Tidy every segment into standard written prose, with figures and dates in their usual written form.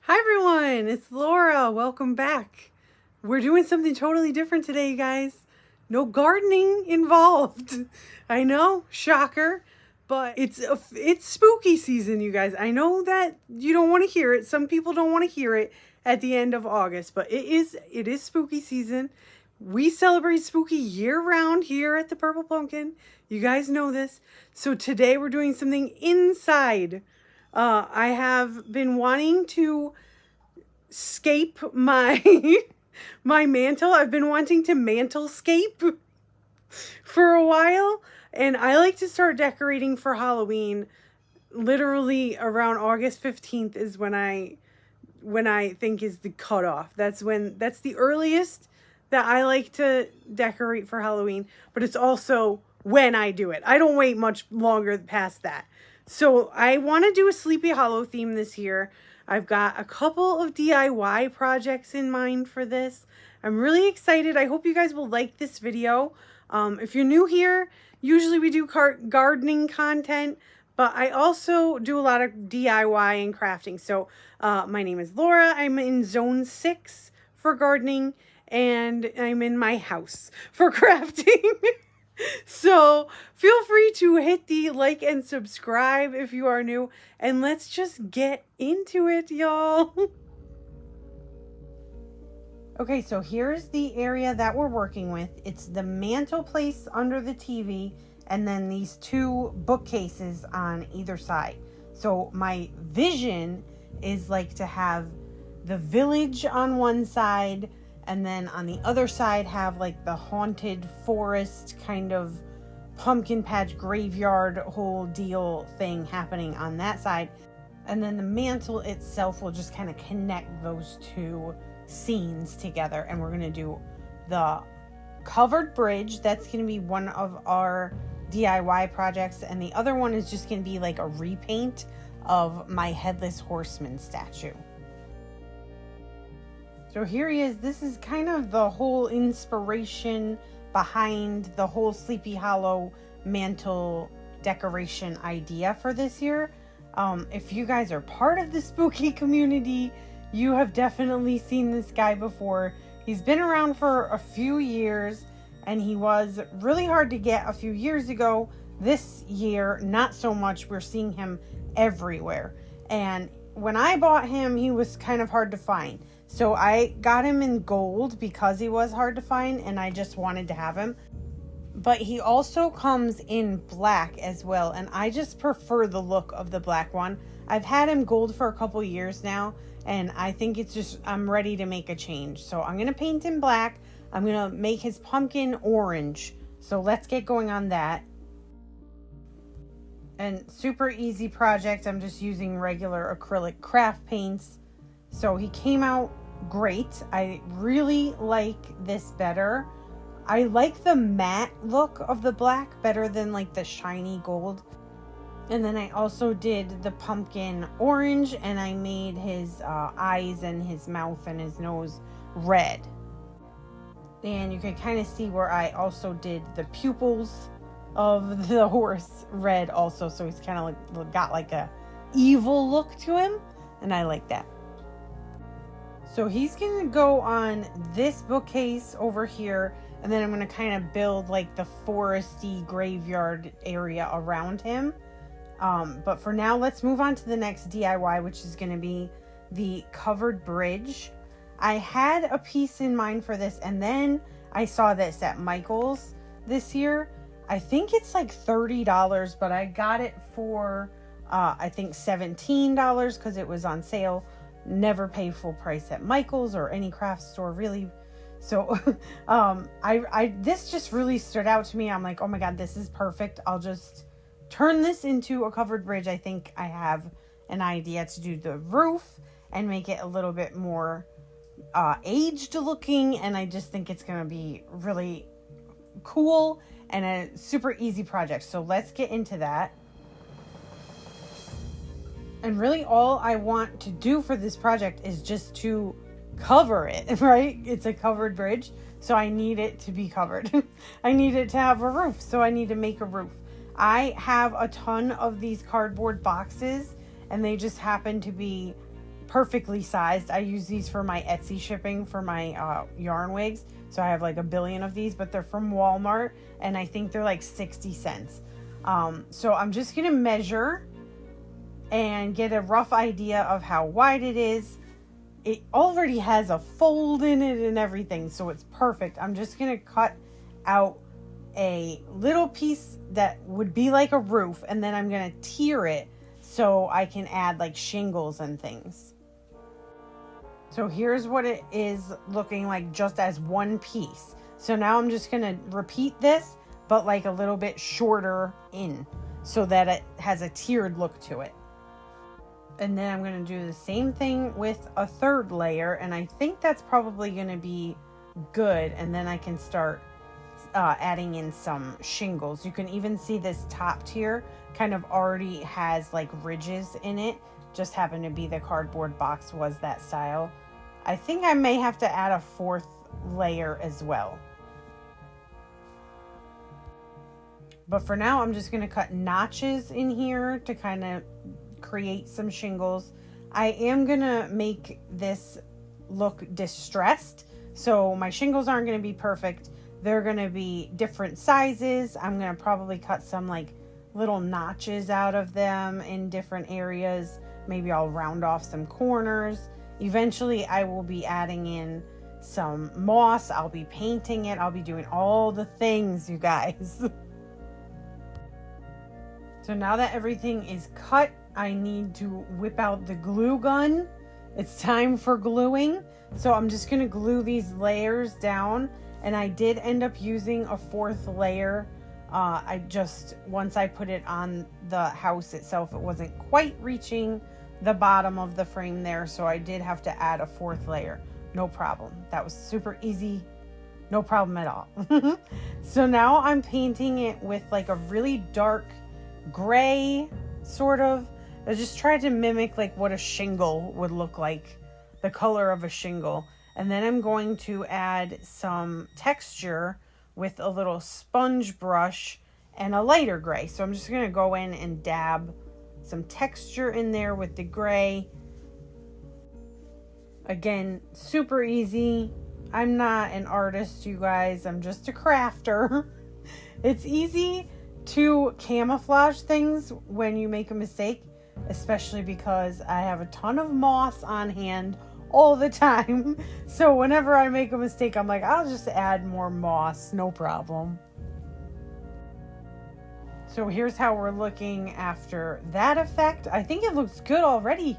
Hi everyone, it's Laura. Welcome back. We're doing something totally different today, you guys. No gardening involved. I know, shocker, but it's spooky season, you guys. I know that you don't want to hear it. Some people don't want to hear it at the end of August, but it is spooky season. We celebrate spooky year round here at the Purple Pumpkin. You guys know this. So today we're doing something inside. I have been wanting to scape my my mantle. I've been wanting to mantle scape for a while, and I like to start decorating for Halloween. Literally around August 15th is when I think is the cutoff. That's the earliest that I like to decorate for Halloween, but it's also when I do it. I don't wait much longer past that. So I want to do a Sleepy Hollow theme this year. I've got a couple of DIY projects in mind for this. I'm really excited. I hope you guys will like this video. If you're new here, usually we do gardening content, but I also do a lot of DIY and crafting. So my name is Laura. I'm in Zone 6 for gardening, and I'm in my house for crafting. So feel free to hit the like and subscribe if you are new, and let's just get into it, y'all. Okay, so here's the area that we're working with. It's the mantle place under the TV, and then these two bookcases on either side. So my vision is like to have the village on one side, and then on the other side have like the haunted forest kind of pumpkin patch graveyard whole deal thing happening on that side. And then the mantle itself will just kind of connect those two scenes together. And we're going to do the covered bridge. That's going to be one of our DIY projects. And the other one is just going to be like a repaint of my Headless Horseman statue. So here he is. This is kind of the whole inspiration behind the whole Sleepy Hollow mantle decoration idea for this year. If you guys are part of the spooky community, you have definitely seen this guy before. He's been around for a few years, and he was really hard to get a few years ago. This year, not so much. We're seeing him everywhere. And when I bought him, he was kind of hard to find. So I got him in gold because he was hard to find, and I just wanted to have him. But he also comes in black as well, and I just prefer the look of the black one. I've had him gold for a couple years now, and I think it's just, I'm ready to make a change. So I'm going to paint him black. I'm going to make his pumpkin orange. So let's get going on that. And super easy project. I'm just using regular acrylic craft paints. So he came out great. I really like this better. I like the matte look of the black better than like the shiny gold. And then I also did the pumpkin orange, and I made his eyes and his mouth and his nose red. And you can kind of see where I also did the pupils of the horse red also. So he's kind of like, got like a evil look to him, and I like that. So he's going to go on this bookcase over here, and then I'm going to kind of build like the foresty graveyard area around him. But for now, let's move on to the next DIY, which is going to be the covered bridge. I had a piece in mind for this, and then I saw this at Michael's this year. I think it's like $30, but I got it for, I think $17 because it was on sale. Never pay full price at Michael's or any craft store, really. So this just really stood out to me. I'm like, oh my God, this is perfect. I'll just turn this into a covered bridge. I think I have an idea to do the roof and make it a little bit more aged looking. And I just think it's going to be really cool and a super easy project. So let's get into that. And really all I want to do for this project is just to cover it, right? It's a covered bridge, so I need it to be covered. I need it to have a roof, so I need to make a roof. I have a ton of these cardboard boxes, and they just happen to be perfectly sized. I use these for my Etsy shipping for my yarn wigs. So I have like a billion of these, but they're from Walmart and I think they're like 60 cents. So I'm just going to measure and get a rough idea of how wide it is. It already has a fold in it and everything, so it's perfect. I'm just going to cut out a little piece that would be like a roof, and then I'm going to tier it so I can add like shingles and things. So here's what it is looking like just as one piece. So now I'm just going to repeat this, but like a little bit shorter in so that it has a tiered look to it. And then I'm going to do the same thing with a third layer. And I think that's probably going to be good. And then I can start adding in some shingles. You can even see this top tier kind of already has like ridges in it. Just happened to be the cardboard box was that style. I think I may have to add a fourth layer as well. But for now, I'm just going to cut notches in here to kind of create some shingles. I am going to make this look distressed. So my shingles aren't going to be perfect. They're going to be different sizes. I'm going to probably cut some like little notches out of them in different areas. Maybe I'll round off some corners. Eventually, I will be adding in some moss. I'll be painting it. I'll be doing all the things, you guys. So now that everything is cut, I need to whip out the glue gun. It's time for gluing. So I'm just going to glue these layers down. And I did end up using a fourth layer. Once I put it on the house itself, it wasn't quite reaching the bottom of the frame there. So I did have to add a fourth layer. No problem. That was super easy. No problem at all. So now I'm painting it with like a really dark gray sort of. I just tried to mimic like what a shingle would look like, the color of a shingle. And then I'm going to add some texture with a little sponge brush and a lighter gray. So I'm just going to go in and dab some texture in there with the gray. Again, super easy. I'm not an artist, you guys. I'm just a crafter. It's easy to camouflage things when you make a mistake, especially because I have a ton of moss on hand all the time. So whenever I make a mistake, I'm like, I'll just add more moss, no problem. So here's how we're looking after that effect. I think it looks good already.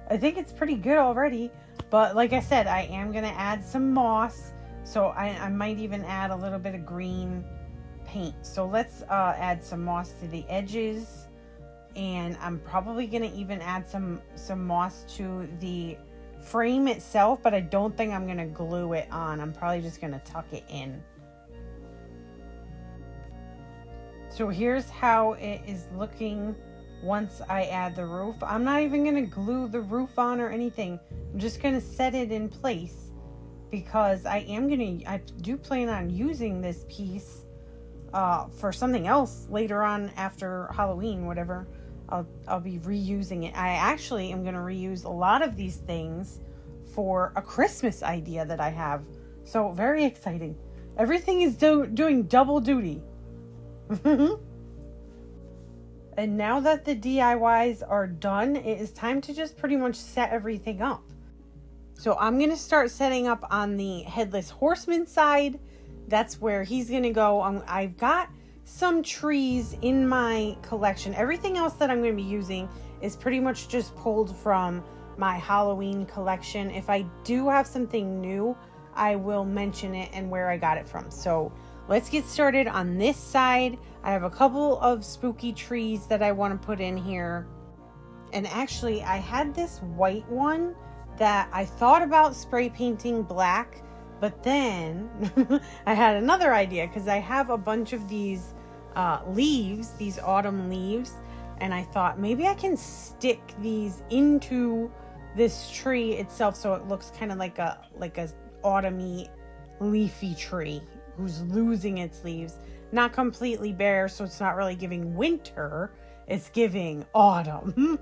I think it's pretty good already. But like I said, I am going to add some moss. So I might even add a little bit of green paint. So let's add some moss to the edges. And I'm probably going to even add some moss to the frame itself, but I don't think I'm going to glue it on. I'm probably just going to tuck it in. So here's how it is looking once I add the roof. I'm not even going to glue the roof on or anything. I'm just going to set it in place because I do plan on using this piece for something else later on after Halloween, whatever. I'll be reusing it. I actually am going to reuse a lot of these things for a Christmas idea that I have. So very exciting. Everything is doing double duty. And now that the DIYs are done, it is time to just pretty much set everything up. So I'm going to start setting up on the Headless Horseman side. That's where he's going to go. I've got some trees in my collection. Everything else that I'm going to be using is pretty much just pulled from my Halloween collection. If I do have something new, I will mention it and where I got it from. So let's get started on this side. I have a couple of spooky trees that I want to put in here. And actually, I had this white one that I thought about spray painting black, but then I had another idea because I have a bunch of these leaves, these autumn leaves, and I thought maybe I can stick these into this tree itself so it looks kind of like a autumny leafy tree who's losing its leaves. Not completely bare, so it's not really giving winter, it's giving autumn.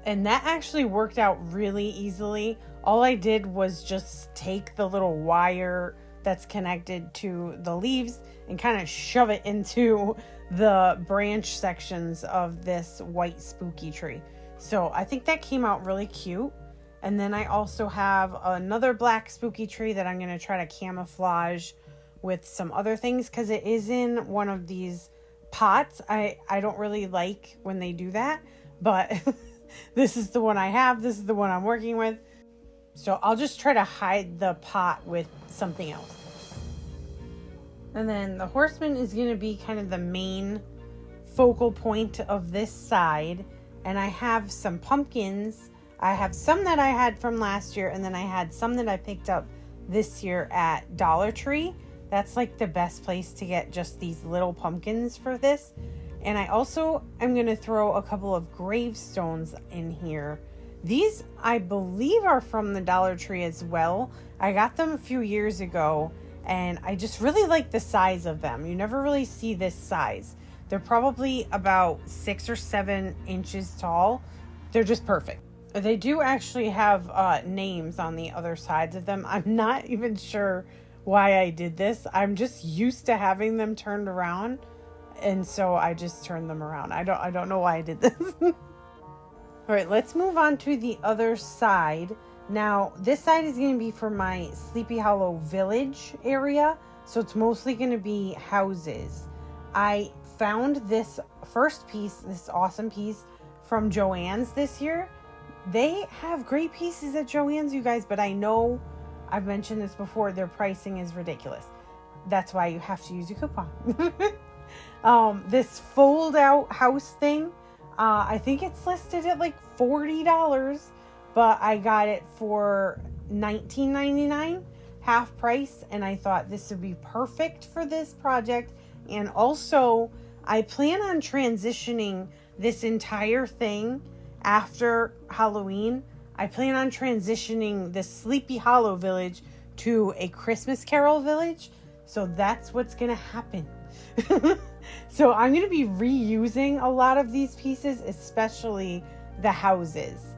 And that actually worked out really easily. All I did was just take the little wire that's connected to the leaves and kind of shove it into the branch sections of this white spooky tree. So I think that came out really cute. And then I also have another black spooky tree that I'm going to try to camouflage with some other things because it is in one of these pots. I don't really like when they do that, but this is the one I have. This is the one I'm working with. So I'll just try to hide the pot with something else. And then the horseman is going to be kind of the main focal point of this side. And I have some pumpkins. I have some that I had from last year, and then I had some that I picked up this year at Dollar Tree. That's like the best place to get just these little pumpkins for this. And I also am going to throw a couple of gravestones in here. These, I believe, are from the Dollar Tree as well. I got them a few years ago, and I just really like the size of them. You never really see this size. They're probably about 6 or 7 inches tall. They're just perfect. They do actually have names on the other sides of them. I'm not even sure why I did this. I'm just used to having them turned around, and so I just turned them around. I don't know why I did this. All right, let's move on to the other side. Now, this side is going to be for my Sleepy Hollow Village area, so it's mostly going to be houses. I found this first piece, this awesome piece from Joann's this year. They have great pieces at Joann's, you guys, but I know I've mentioned this before, their pricing is ridiculous. That's why you have to use your coupon. This fold out house thing, I think it's listed at like $40, but I got it for $19.99, half price, and I thought this would be perfect for this project. And also, I plan on transitioning this entire thing after Halloween. I plan on transitioning the Sleepy Hollow Village to a Christmas Carol village. So that's what's going to happen. So I'm going to be reusing a lot of these pieces, especially the houses.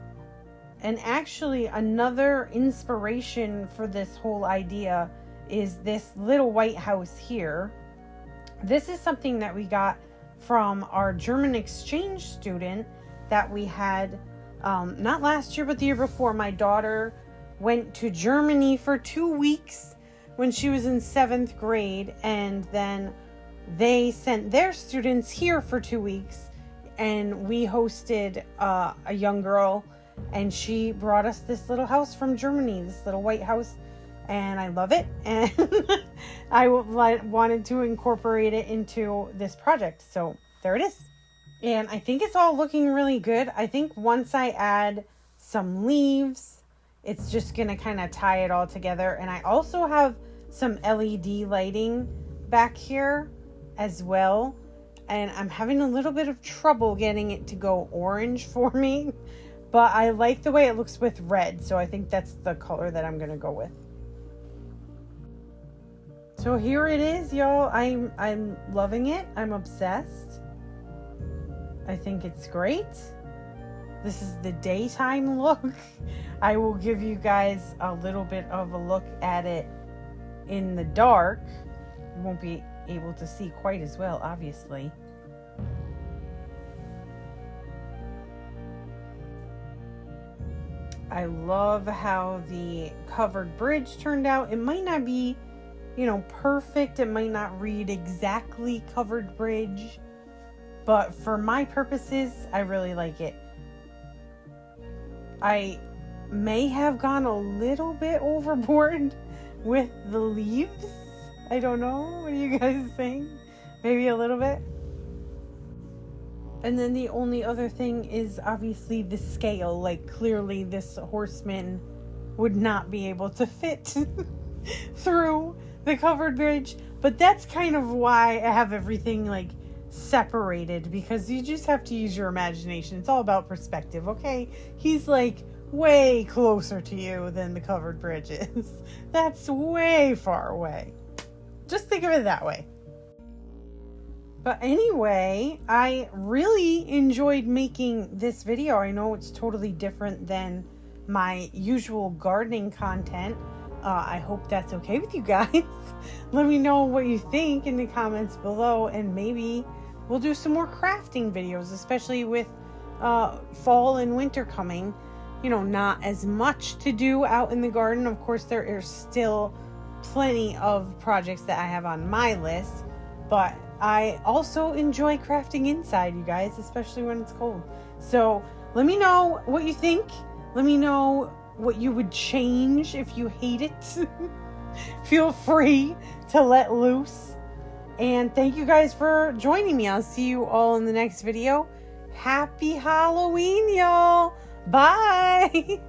And actually, another inspiration for this whole idea is this little white house here. This is something that we got from our German exchange student that we had, not last year, but the year before. My daughter went to Germany for 2 weeks when she was in 7th grade, and then they sent their students here for 2 weeks, and we hosted a young girl, and she brought us this little house from Germany, this little white house, and I love it, and I wanted to incorporate it into this project, so there it is. And I think it's all looking really good. I think once I add some leaves, it's just going to kind of tie it all together. And I also have some LED lighting back here as well. And I'm having a little bit of trouble getting it to go orange for me. But I like the way it looks with red. So I think that's the color that I'm going to go with. So here it is, y'all. I'm loving it. I'm obsessed. I think it's great. This is the daytime look. I will give you guys a little bit of a look at it in the dark. You won't be able to see quite as well, obviously. I love how the covered bridge turned out. It might not be, perfect. It might not read exactly covered bridge. But for my purposes, I really like it. I may have gone a little bit overboard with the leaves. I don't know. What do you guys think? Maybe a little bit. And then the only other thing is obviously the scale. Like, clearly this horseman would not be able to fit through the covered bridge. But that's kind of why I have everything like separated, because you just have to use your imagination. It's all about perspective, okay? He's like way closer to you than the covered bridge is. That's way far away. Just think of it that way. But anyway, I really enjoyed making this video. I know it's totally different than my usual gardening content. I hope that's okay with you guys. Let me know what you think in the comments below, and maybe we'll do some more crafting videos, especially with fall and winter coming. You know, not as much to do out in the garden. Of course, there are still plenty of projects that I have on my list, but I also enjoy crafting inside, you guys, especially when it's cold. So let me know what you think. Let me know what you would change if you hate it. Feel free to let loose. And thank you guys for joining me. I'll see you all in the next video. Happy Halloween, y'all. Bye.